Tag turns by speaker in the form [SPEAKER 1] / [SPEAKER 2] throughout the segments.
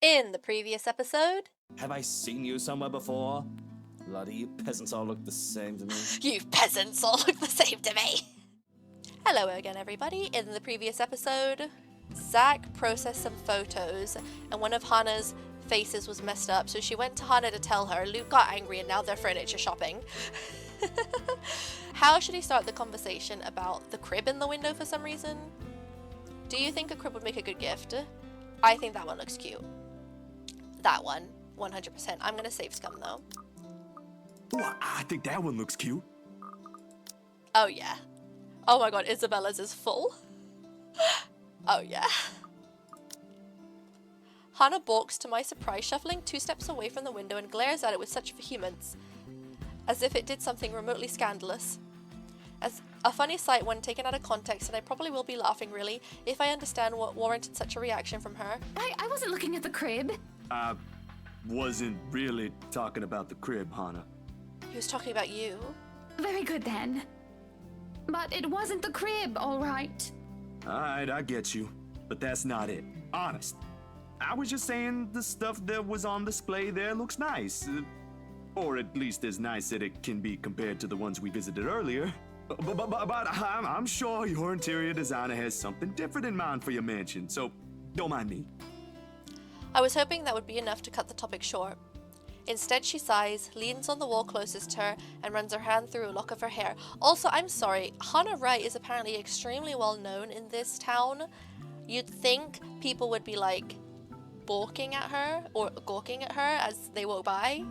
[SPEAKER 1] In the previous episode...
[SPEAKER 2] Have I seen you somewhere before? Bloody you peasants all look the same to me.
[SPEAKER 1] You peasants all look the same to me! Hello again, everybody. In the previous episode, Zach processed some photos, and one of Hannah's faces was messed up, so she went to Hannah to tell her. Luke got angry, and now they're furniture shopping. How should he start the conversation about the crib in the window for some reason? Do you think a crib would make a good gift? I think that one looks cute. That one, 100%. I'm gonna save scum though.
[SPEAKER 3] Well, I think that one looks cute.
[SPEAKER 1] Oh yeah. Oh my god, Isabella's is full. Oh yeah. Hannah balks to my surprise, shuffling 2 steps away from the window and glares at it with such vehemence, as if it did something remotely scandalous. As a funny sight when taken out of context, and I probably will be laughing really, if I understand what warranted such a reaction from her.
[SPEAKER 4] I wasn't looking at the crib.
[SPEAKER 3] I wasn't really talking about the crib, Hannah.
[SPEAKER 1] He was talking about you.
[SPEAKER 4] Very good then. But it wasn't the crib, all right.
[SPEAKER 3] Alright, I get you. But that's not it. Honest. I was just saying the stuff that was on display there looks nice. Or at least as nice that it can be compared to the ones we visited earlier. But I'm sure your interior designer has something different in mind for your mansion, so don't mind me.
[SPEAKER 1] I was hoping that would be enough to cut the topic short. Instead, she sighs, leans on the wall closest to her, and runs her hand through a lock of her hair. Also, I'm sorry, Hannah Wright is apparently extremely well known in this town. You'd think people would be like balking at her or gawking at her as they walk by.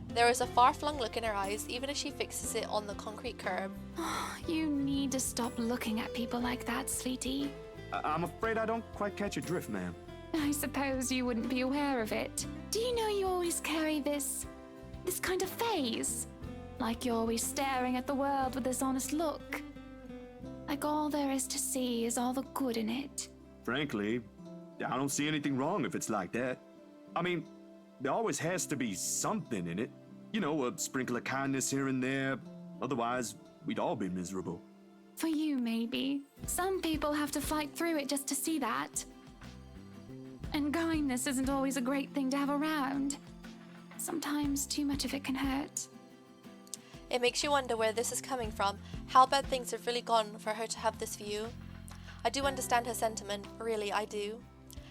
[SPEAKER 1] There is a far-flung look in her eyes, even as she fixes it on the concrete curb.
[SPEAKER 4] You need to stop looking at people like that, sweetie.
[SPEAKER 3] I'm afraid I don't quite catch your drift, ma'am.
[SPEAKER 4] I suppose you wouldn't be aware of it. Do you know you always carry this kind of phase? Like you're always staring at the world with this honest look. Like all there is to see is all the good in it.
[SPEAKER 3] Frankly, I don't see anything wrong if it's like that. I mean, there always has to be something in it. You know, a sprinkle of kindness here and there. Otherwise, we'd all be miserable.
[SPEAKER 4] For you, maybe. Some people have to fight through it just to see that. And kindness isn't always a great thing to have around. Sometimes too much of it can hurt.
[SPEAKER 1] It makes you wonder where this is coming from, how bad things have really gone for her to have this view. I do understand her sentiment, really I do.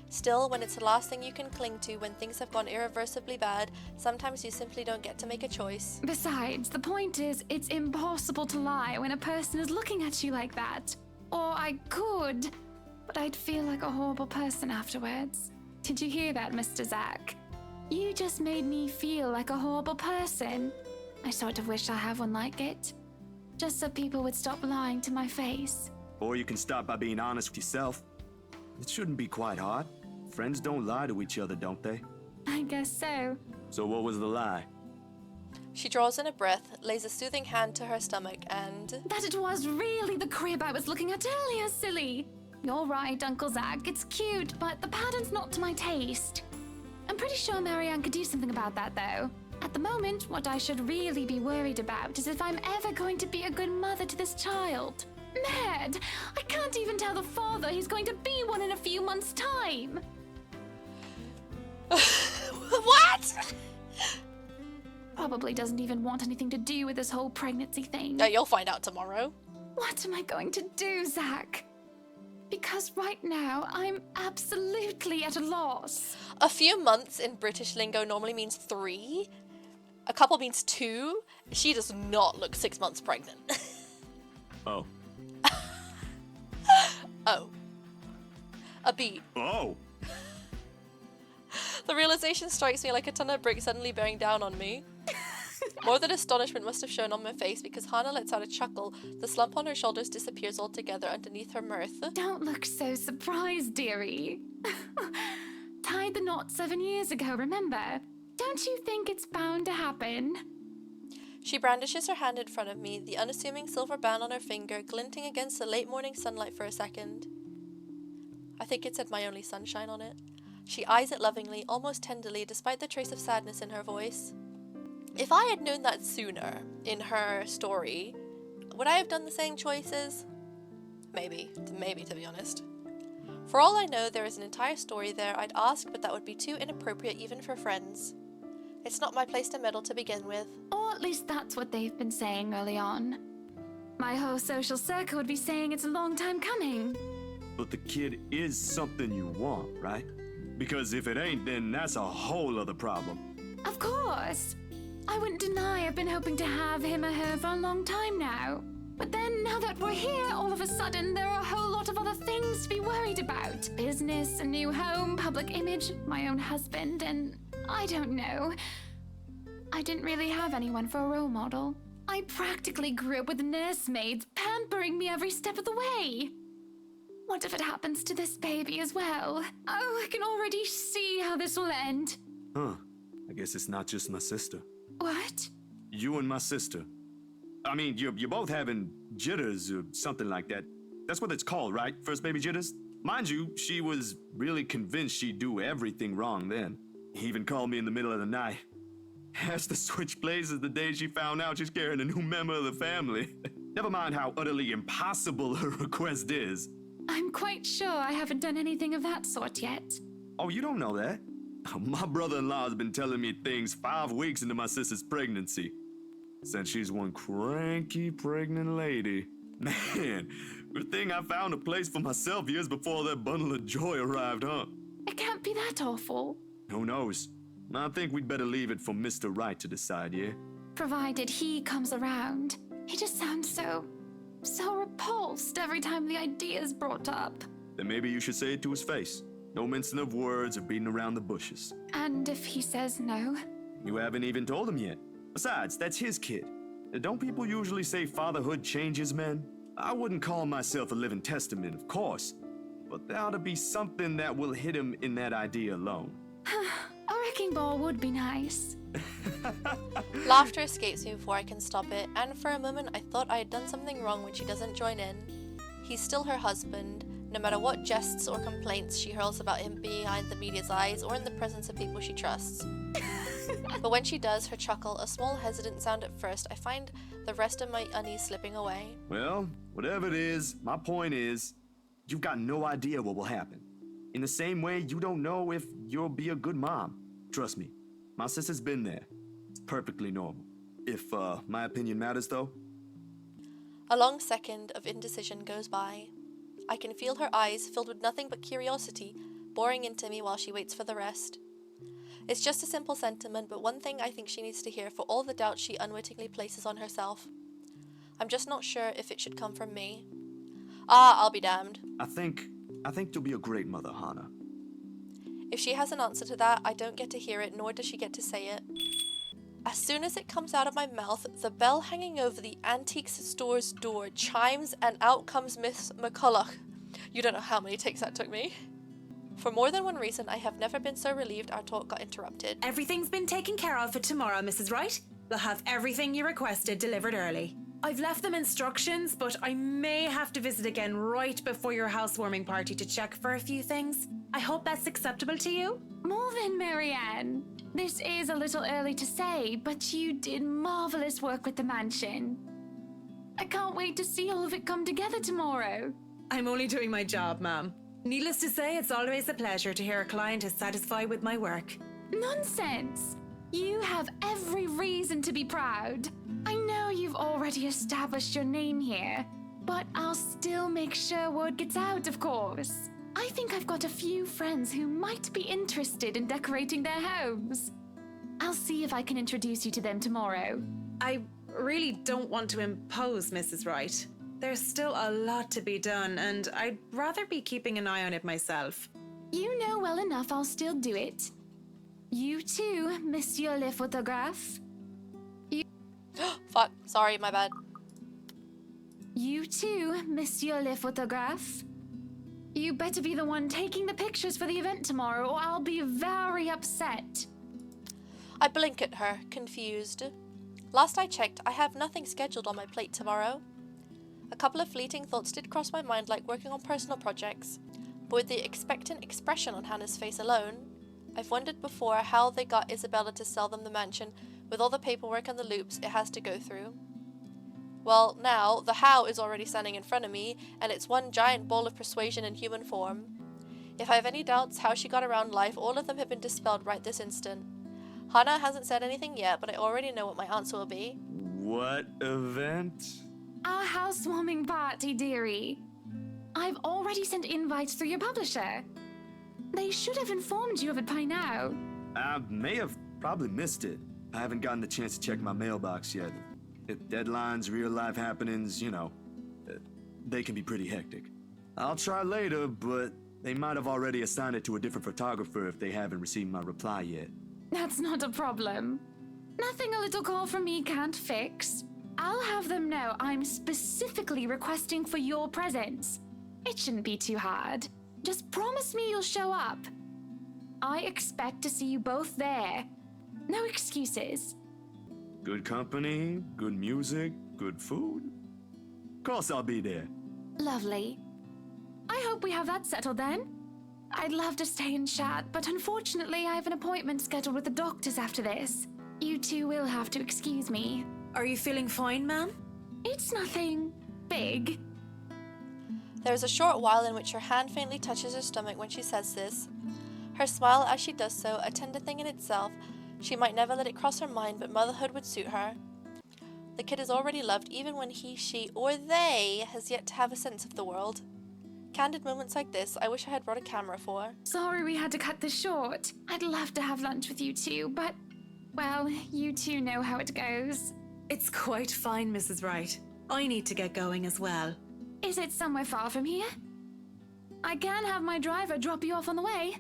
[SPEAKER 1] Still, when it's the last thing you can cling to when things have gone irreversibly bad, sometimes you simply don't get to make a choice.
[SPEAKER 4] Besides, the point is, it's impossible to lie when a person is looking at you like that. Or I could, but I'd feel like a horrible person afterwards. Did you hear that, Mr. Zach? You just made me feel like a horrible person. I sort of wish I had one like it. Just so people would stop lying to my face.
[SPEAKER 3] Or you can start by being honest with yourself. It shouldn't be quite hard. Friends don't lie to each other, don't they?
[SPEAKER 4] I guess so.
[SPEAKER 3] So what was the lie?
[SPEAKER 1] She draws in a breath, lays a soothing hand to her stomach, and...
[SPEAKER 4] That it was really the crib I was looking at earlier, silly. You're right, Uncle Zach. It's cute, but the pattern's not to my taste. I'm pretty sure Marianne could do something about that, though. At the moment, what I should really be worried about is if I'm ever going to be a good mother to this child. Mad! I can't even tell the father he's going to be one in a few months' time.
[SPEAKER 1] What?
[SPEAKER 4] Probably doesn't even want anything to do with this whole pregnancy thing.
[SPEAKER 1] Yeah, you'll find out tomorrow.
[SPEAKER 4] What am I going to do, Zach? Because right now, I'm absolutely at a loss.
[SPEAKER 1] A few months in British lingo normally means 3. A couple means 2. She does not look 6 months pregnant.
[SPEAKER 3] Oh.
[SPEAKER 1] Oh. A beat.
[SPEAKER 3] Oh!
[SPEAKER 1] The realization strikes me like a ton of bricks suddenly bearing down on me. More than astonishment must have shown on my face because Hannah lets out a chuckle. The slump on her shoulders disappears altogether underneath her mirth.
[SPEAKER 4] Don't look so surprised, dearie. Tied the knot 7 years ago, remember? Don't you think it's bound to happen?
[SPEAKER 1] She brandishes her hand in front of me, the unassuming silver band on her finger glinting against the late morning sunlight for a second. I think it said my only sunshine on it. She eyes it lovingly, almost tenderly, despite the trace of sadness in her voice. If I had known that sooner in her story, would I have done the same choices? Maybe, to be honest. For all I know, there is an entire story there I'd ask, but that would be too inappropriate even for friends. It's not my place to meddle to begin with.
[SPEAKER 4] Or at least that's what they've been saying early on. My whole social circle would be saying it's a long time coming.
[SPEAKER 3] But the kid is something you want, right? Because if it ain't, then that's a whole other problem.
[SPEAKER 4] Of course. I wouldn't deny I've been hoping to have him or her for a long time now. But then, now that we're here, all of a sudden, there are a whole lot of other things to be worried about. Business, a new home, public image, my own husband, and I don't know. I didn't really have anyone for a role model. I practically grew up with nursemaids pampering me every step of the way. What if it happens to this baby as well? Oh, I can already see how this will end.
[SPEAKER 3] Huh. I guess it's not just my sister.
[SPEAKER 4] What?
[SPEAKER 3] You and my sister. I mean, you're both having jitters or something like that. That's what it's called, right? First baby jitters? Mind you, she was really convinced she'd do everything wrong then. He even called me in the middle of the night. Has to switch places the day she found out she's carrying a new member of the family. Never mind how utterly impossible her request is.
[SPEAKER 4] I'm quite sure I haven't done anything of that sort yet.
[SPEAKER 3] Oh, you don't know that? My brother-in-law has been telling me things 5 weeks into my sister's pregnancy. Since she's one cranky pregnant lady. Man, good thing I found a place for myself years before that bundle of joy arrived, huh?
[SPEAKER 4] It can't be that awful.
[SPEAKER 3] Who knows? I think we'd better leave it for Mr. Right to decide, yeah?
[SPEAKER 4] Provided he comes around. He just sounds so repulsed every time the idea is brought up.
[SPEAKER 3] Then maybe you should say it to his face. No mincing of words or beating around the bushes.
[SPEAKER 4] And if he says no?
[SPEAKER 3] You haven't even told him yet. Besides, that's his kid. Don't people usually say fatherhood changes men? I wouldn't call myself a living testament, of course. But there ought to be something that will hit him in that idea alone.
[SPEAKER 4] A wrecking ball would be nice.
[SPEAKER 1] Laughter escapes me before I can stop it, and for a moment I thought I had done something wrong when she doesn't join in. He's still her husband, no matter what jests or complaints she hurls about him behind the media's eyes or in the presence of people she trusts. But when she does, her chuckle, a small hesitant sound at first, I find the rest of my unease slipping away.
[SPEAKER 3] Well, whatever it is, my point is, you've got no idea what will happen. In the same way, you don't know if you'll be a good mom. Trust me, my sister's been there. It's perfectly normal. If my opinion matters, though.
[SPEAKER 1] A long second of indecision goes by. I can feel her eyes, filled with nothing but curiosity, boring into me while she waits for the rest. It's just a simple sentiment, but one thing I think she needs to hear for all the doubt she unwittingly places on herself. I'm just not sure if it should come from me. I'll be damned.
[SPEAKER 3] I think you'll be a great mother, Hannah.
[SPEAKER 1] If she has an answer to that, I don't get to hear it, nor does she get to say it. As soon as it comes out of my mouth, the bell hanging over the antiques store's door chimes and out comes Miss McCulloch. You don't know how many takes that took me. For more than one reason, I have never been so relieved our talk got interrupted.
[SPEAKER 5] Everything's been taken care of for tomorrow, Mrs. Wright. We'll have everything you requested delivered early. I've left them instructions, but I may have to visit again right before your housewarming party to check for a few things. I hope that's acceptable to you.
[SPEAKER 4] More than Marianne. This is a little early to say, but you did marvelous work with the mansion. I can't wait to see all of it come together tomorrow.
[SPEAKER 5] I'm only doing my job, ma'am. Needless to say, it's always a pleasure to hear a client is satisfied with my work.
[SPEAKER 4] Nonsense! You have every reason to be proud. I know you've already established your name here, but I'll still make sure word gets out, of course. I think I've got a few friends who might be interested in decorating their homes. I'll see if I can introduce you to them tomorrow.
[SPEAKER 5] I really don't want to impose, Mrs. Wright. There's still a lot to be done, and I'd rather be keeping an eye on it myself.
[SPEAKER 4] You know well enough I'll still do it. You too, Monsieur le Photographe.
[SPEAKER 1] Fuck, sorry, my bad.
[SPEAKER 4] You too, Monsieur le Photographe. You better be the one taking the pictures for the event tomorrow, or I'll be very upset.
[SPEAKER 1] I blink at her, confused. Last I checked, I have nothing scheduled on my plate tomorrow. A couple of fleeting thoughts did cross my mind, like working on personal projects, but with the expectant expression on Hannah's face alone, I've wondered before how they got Isabella to sell them the mansion with all the paperwork and the loops it has to go through. Well, now, the how is already standing in front of me, and it's one giant ball of persuasion in human form. If I have any doubts how she got around life, all of them have been dispelled right this instant. Hannah hasn't said anything yet, but I already know what my answer will be.
[SPEAKER 3] What event?
[SPEAKER 4] Our housewarming party, dearie. I've already sent invites through your publisher. They should have informed you of it by now.
[SPEAKER 3] I may have probably missed it. I haven't gotten the chance to check my mailbox yet. Deadlines, real-life happenings, they can be pretty hectic. I'll try later, but they might have already assigned it to a different photographer if they haven't received my reply yet.
[SPEAKER 4] That's not a problem. Nothing a little call from me can't fix. I'll have them know I'm specifically requesting for your presence. It shouldn't be too hard. Just promise me you'll show up. I expect to see you both there. No excuses.
[SPEAKER 3] Good company, good music, good food. Of course I'll be there.
[SPEAKER 4] Lovely. I hope we have that settled then. I'd love to stay and chat, but unfortunately I have an appointment scheduled with the doctors after this. You two will have to excuse me.
[SPEAKER 5] Are you feeling fine, ma'am?
[SPEAKER 4] It's nothing big.
[SPEAKER 1] There is a short while in which her hand faintly touches her stomach when she says this. Her smile as she does so, a tender thing in itself. She might never let it cross her mind, but motherhood would suit her. The kid is already loved even when he, she, or they has yet to have a sense of the world. Candid moments like this, I wish I had brought a camera for.
[SPEAKER 4] Sorry we had to cut this short. I'd love to have lunch with you two, but, well, you two know how it goes.
[SPEAKER 5] It's quite fine, Mrs. Wright. I need to get going as well.
[SPEAKER 4] Is it somewhere far from here? I can have my driver drop you off on the way.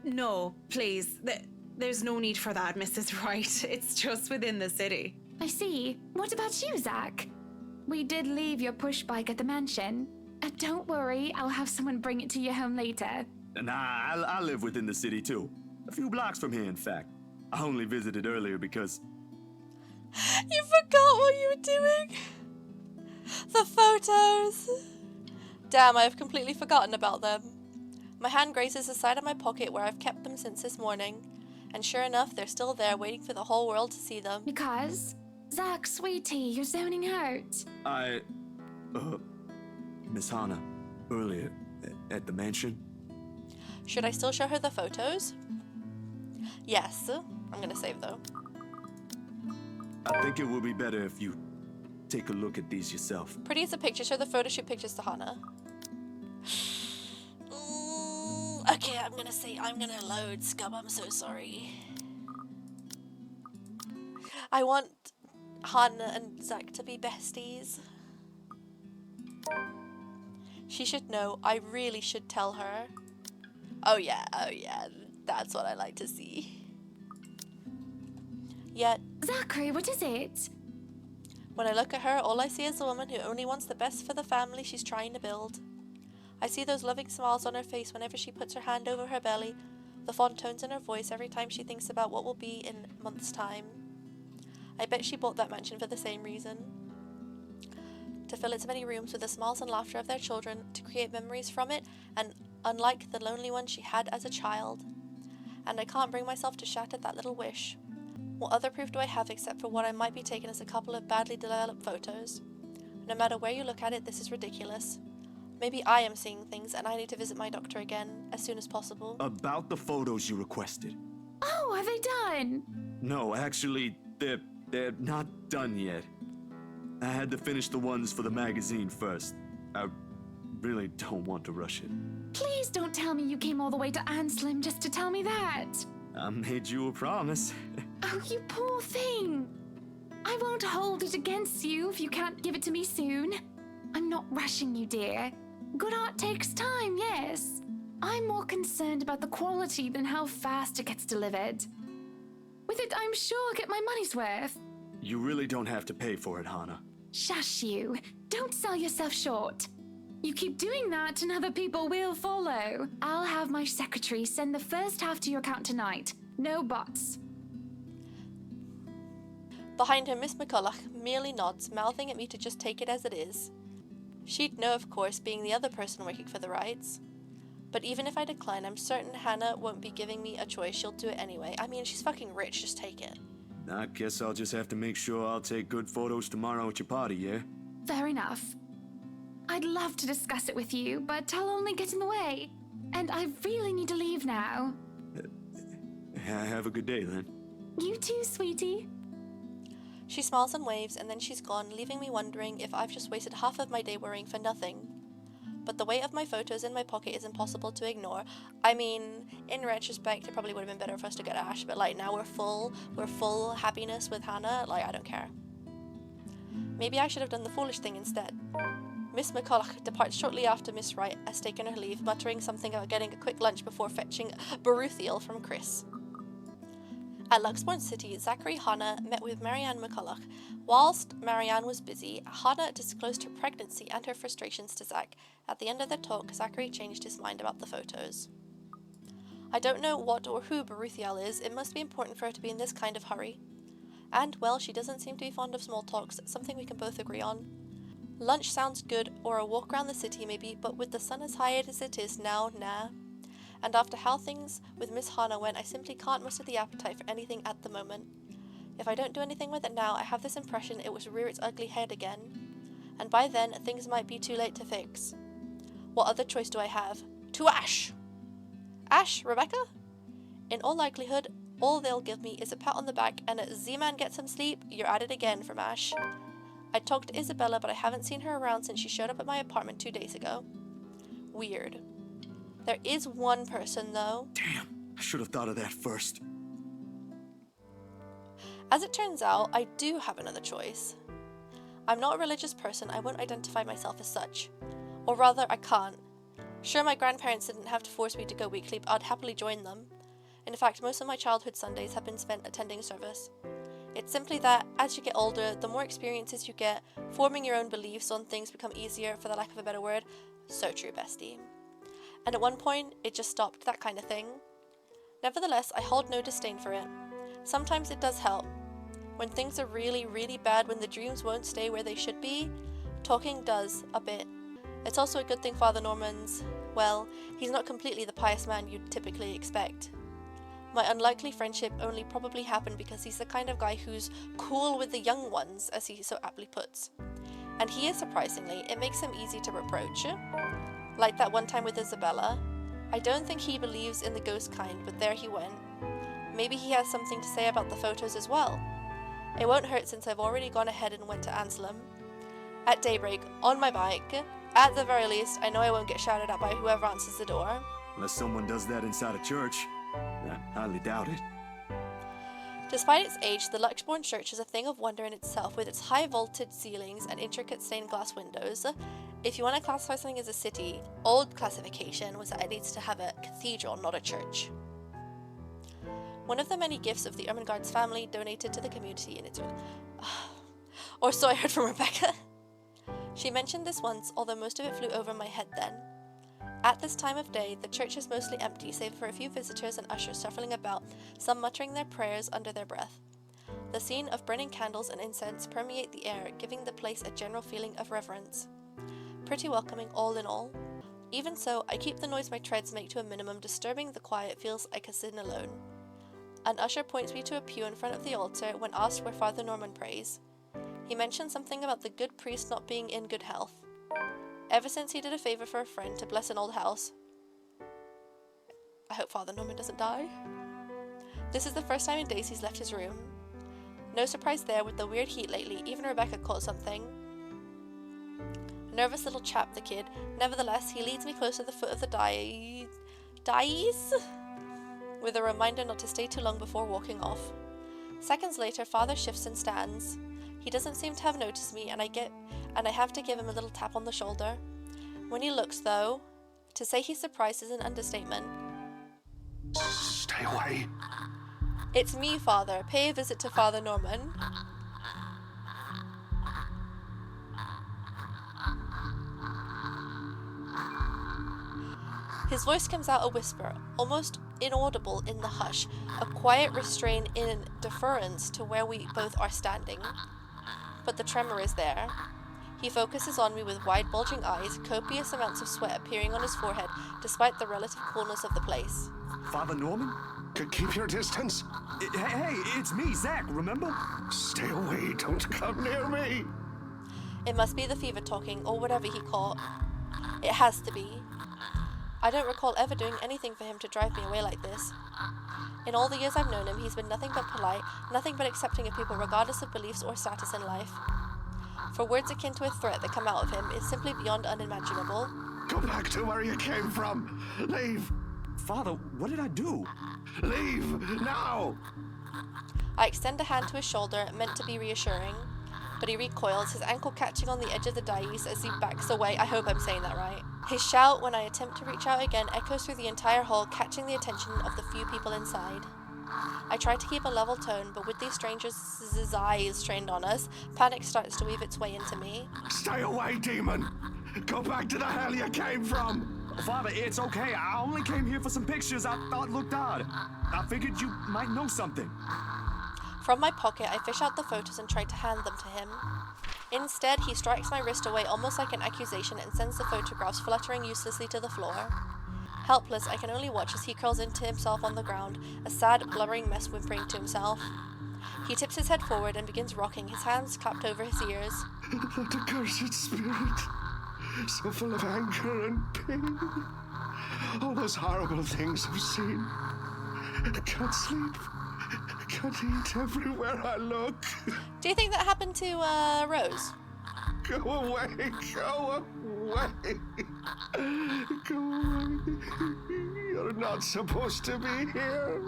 [SPEAKER 5] No, please. There's no need for that, Mrs. Wright. It's just within the city.
[SPEAKER 4] I see. What about you, Zach? We did leave your push bike at the mansion. Don't worry, I'll have someone bring it to your home later.
[SPEAKER 3] Nah, I live within the city too. A few blocks from here, in fact. I only visited earlier because...
[SPEAKER 1] You forgot what you were doing! The photos! Damn, I have completely forgotten about them. My hand grazes the side of my pocket where I've kept them since this morning. And sure enough, they're still there waiting for the whole world to see them.
[SPEAKER 4] Because? Zach, sweetie, you're zoning out.
[SPEAKER 3] Miss Hannah, earlier, at the mansion?
[SPEAKER 1] Should I still show her the photos? Yes. I'm gonna save though.
[SPEAKER 3] I think it would be better if you take a look at these yourself.
[SPEAKER 1] Pretty as a picture, show the photo shoot pictures to Hannah. Okay, I'm gonna load, scum, I'm so sorry. I want Hannah and Zach to be besties. She should know, I really should tell her. Oh yeah, that's what I like to see. Yet,
[SPEAKER 4] Zachary, what is it?
[SPEAKER 1] when I look at her, all I see is a woman who only wants the best for the family she's trying to build. I see those loving smiles on her face whenever she puts her hand over her belly, the fond tones in her voice every time she thinks about what will be in months' time. I bet she bought that mansion for the same reason. To fill its many rooms with the smiles and laughter of their children, to create memories from it, and unlike the lonely one she had as a child. And I can't bring myself to shatter that little wish. What other proof do I have except for what I might be taken as a couple of badly developed photos? No matter where you look at it, this is ridiculous. Maybe I am seeing things and I need to visit my doctor again as soon as possible.
[SPEAKER 3] About the photos you requested.
[SPEAKER 4] Oh, are they done?
[SPEAKER 3] No, actually, they're not done yet. I had to finish the ones for the magazine first. I really don't want to rush it.
[SPEAKER 4] Please don't tell me you came all the way to Anslim just to tell me that.
[SPEAKER 3] I made you a promise.
[SPEAKER 4] Oh, you poor thing. I won't hold it against you if you can't give it to me soon. I'm not rushing you, dear. Good art takes time, yes. I'm more concerned about the quality than how fast it gets delivered. With it, I'm sure I'll get my money's worth.
[SPEAKER 3] You really don't have to pay for it, Hannah.
[SPEAKER 4] Shush you. Don't sell yourself short. You keep doing that and other people will follow. I'll have my secretary send the first half to your account tonight. No buts.
[SPEAKER 1] Behind her, Miss McCulloch merely nods, mouthing at me to just take it as it is. She'd know, of course, being the other person working for the rights. But even if I decline, I'm certain Hannah won't be giving me a choice. She'll do it anyway. I mean, she's fucking rich, just take it.
[SPEAKER 3] I guess I'll just have to make sure I'll take good photos tomorrow at your party, yeah?
[SPEAKER 4] Fair enough. I'd love to discuss it with you, but I'll only get in the way. And I really need to leave now.
[SPEAKER 3] Have a good day, then.
[SPEAKER 4] You too, sweetie.
[SPEAKER 1] She smiles and waves, and then she's gone, leaving me wondering if I've just wasted half of my day worrying for nothing. But the weight of my photos in my pocket is impossible to ignore. I mean, in retrospect, it probably would have been better for us to get Ash, but like now we're full happiness with Hannah. Like, I don't care. Maybe I should have done the foolish thing instead. Miss McCulloch departs shortly after Miss Wright has taken her leave, muttering something about getting a quick lunch before fetching Baruthiel from Chris. At Luxbourne City, Zachary Hannah met with Marianne McCulloch. Whilst Marianne was busy, Hannah disclosed her pregnancy and her frustrations to Zach. At the end of the talk, Zachary changed his mind about the photos. I don't know what or who Baruthiel is. It must be important for her to be in this kind of hurry. And, well, she doesn't seem to be fond of small talks, something we can both agree on. Lunch sounds good, or a walk around the city maybe, but with the sun as high as it is now, nah. And after how things with Miss Hannah went, I simply can't muster the appetite for anything at the moment. If I don't do anything with it now, I have this impression it will rear its ugly head again. And by then, things might be too late to fix. What other choice do I have? To Ash! Ash, Rebecca? In all likelihood, all they'll give me is a pat on the back and a Z-man get some sleep, you're at it again from Ash. I talked to Isabella, but I haven't seen her around since she showed up at my apartment 2 days ago. Weird. There is one person, though.
[SPEAKER 3] Damn, I should have thought of that first.
[SPEAKER 1] As it turns out, I do have another choice. I'm not a religious person, I won't identify myself as such. Or rather, I can't. Sure, my grandparents didn't have to force me to go weekly, but I'd happily join them. In fact, most of my childhood Sundays have been spent attending service. It's simply that, as you get older, the more experiences you get, forming your own beliefs on things become easier, for the lack of a better word. So true, bestie. And at one point, it just stopped, that kind of thing. Nevertheless, I hold no disdain for it. Sometimes it does help. When things are really, really bad, when the dreams won't stay where they should be, talking does, a bit. It's also a good thing Father Norman's, well, he's not completely the pious man you'd typically expect. My unlikely friendship only probably happened because he's the kind of guy who's cool with the young ones, as he so aptly puts. And he is, surprisingly. It makes him easy to reproach. Like that one time with Isabella. I don't think he believes in the ghost kind, but there he went. Maybe he has something to say about the photos as well. It won't hurt since I've already gone ahead and went to Anselm. At daybreak, on my bike. At the very least, I know I won't get shouted at by whoever answers the door.
[SPEAKER 3] Unless someone does that inside a church. I highly doubt it.
[SPEAKER 1] Despite its age, the Luxbourne Church is a thing of wonder in itself, with its high vaulted ceilings and intricate stained glass windows. If you want to classify something as a city, old classification was that it needs to have a cathedral, not a church. One of the many gifts of the Ermengarde's family donated to the community in its... or so I heard from Rebecca. She mentioned this once, although most of it flew over my head then. At this time of day, the church is mostly empty, save for a few visitors and ushers shuffling about, some muttering their prayers under their breath. The scene of burning candles and incense permeate the air, giving the place a general feeling of reverence. Pretty welcoming all in all. Even so, I keep the noise my treads make to a minimum, disturbing the quiet feels like a sin alone. An usher points me to a pew in front of the altar when asked where Father Norman prays. He mentioned something about the good priest not being in good health. Ever since he did a favour for a friend to bless an old house. I hope Father Norman doesn't die. This is the first time in days he's left his room. No surprise there with the weird heat lately, even Rebecca caught something. Nervous little chap, the kid. Nevertheless, he leads me close to the foot of the dais, with a reminder not to stay too long before walking off. Seconds later, Father shifts and stands. He doesn't seem to have noticed me, and I have to give him a little tap on the shoulder. When he looks, though, to say he's surprised is an understatement.
[SPEAKER 6] Stay away.
[SPEAKER 1] It's me, Father. Pay a visit to Father Norman. His voice comes out a whisper, almost inaudible in the hush, a quiet restraint in deference to where we both are standing. But the tremor is there. He focuses on me with wide bulging eyes, copious amounts of sweat appearing on his forehead, despite the relative coolness of the place.
[SPEAKER 3] Father Norman?
[SPEAKER 6] Keep your distance.
[SPEAKER 3] Hey, it's me, Zach, remember?
[SPEAKER 6] Stay away. Don't come near me.
[SPEAKER 1] It must be the fever talking, or whatever he caught. It has to be. I don't recall ever doing anything for him to drive me away like this. In all the years I've known him, he's been nothing but polite, nothing but accepting of people regardless of beliefs or status in life. For words akin to a threat that come out of him is simply beyond unimaginable.
[SPEAKER 6] Go back to where you came from. Leave.
[SPEAKER 3] Father, what did I do?
[SPEAKER 6] Leave now.
[SPEAKER 1] I extend a hand to his shoulder, meant to be reassuring, but he recoils, his ankle catching on the edge of the dais as he backs away. I hope I'm saying that right. His shout, when I attempt to reach out again, echoes through the entire hall, catching the attention of the few people inside. I try to keep a level tone, but with these strangers' eyes trained on us, panic starts to weave its way into me.
[SPEAKER 6] Stay away, demon. Go back to the hell you came from.
[SPEAKER 3] Father, it's okay. I only came here for some pictures I thought looked odd. I figured you might know something.
[SPEAKER 1] From my pocket, I fish out the photos and try to hand them to him. Instead, he strikes my wrist away almost like an accusation and sends the photographs fluttering uselessly to the floor. Helpless, I can only watch as he curls into himself on the ground, a sad, blubbering mess whimpering to himself. He tips his head forward and begins rocking, his hands clapped over his ears.
[SPEAKER 6] That accursed spirit, so full of anger and pain. All those horrible things I've seen. I can't sleep. I can't eat everywhere I look.
[SPEAKER 1] Do you think that happened to, Rose?
[SPEAKER 6] Go away, go away. Go away. You're not supposed to be here.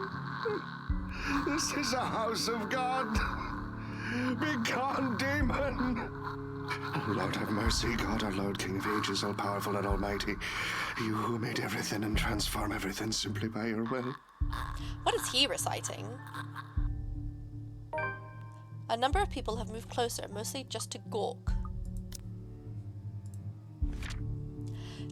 [SPEAKER 6] This is a house of God. Be gone, demon. Lord have mercy, God our Lord, King of ages, all-powerful and almighty. You who made everything and transform everything simply by your will.
[SPEAKER 1] What is he reciting? A number of people have moved closer, mostly just to gawk.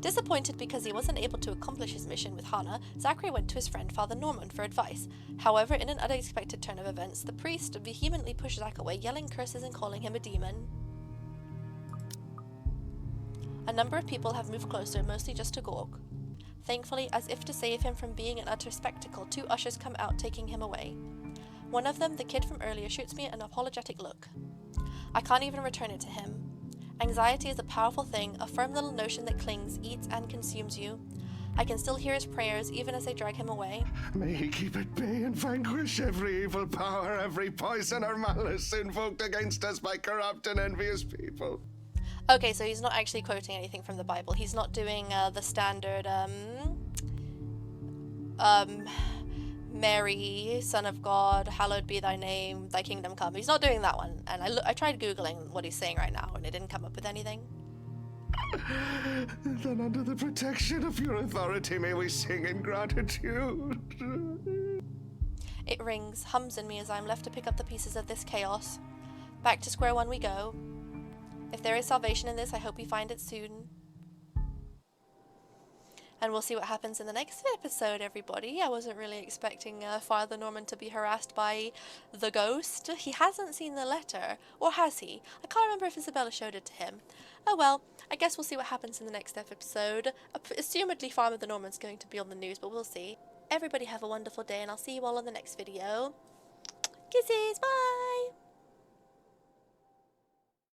[SPEAKER 1] Disappointed because he wasn't able to accomplish his mission with Hannah, Zachary went to his friend Father Norman for advice. However, in an unexpected turn of events, the priest vehemently pushed Zach away, yelling curses and calling him a demon. A number of people have moved closer, mostly just to gawk. Thankfully, as if to save him from being an utter spectacle, 2 ushers come out, taking him away. One of them, the kid from earlier, shoots me an apologetic look. I can't even return it to him. Anxiety is a powerful thing, a firm little notion that clings, eats, and consumes you. I can still hear his prayers, even as they drag him away.
[SPEAKER 6] May he keep at bay and vanquish every evil power, every poison or malice invoked against us by corrupt and envious people.
[SPEAKER 1] Okay, so he's not actually quoting anything from the Bible. He's not doing the standard, Mary, Son of God, hallowed be thy name, thy kingdom come. He's not doing that one. And I tried Googling what he's saying right now, and it didn't come up with anything.
[SPEAKER 6] Then under the protection of your authority may we sing in gratitude.
[SPEAKER 1] It rings, hums in me as I'm left to pick up the pieces of this chaos. Back to square one we go. If there is salvation in this, I hope we find it soon. And we'll see what happens in the next episode, everybody. I wasn't really expecting Father Norman to be harassed by the ghost. He hasn't seen the letter, or has he? I can't remember if Isabella showed it to him. Oh well, I guess we'll see what happens in the next episode. Assumedly Father Norman's going to be on the news, but we'll see. Everybody have a wonderful day, and I'll see you all in the next video. Kisses, bye!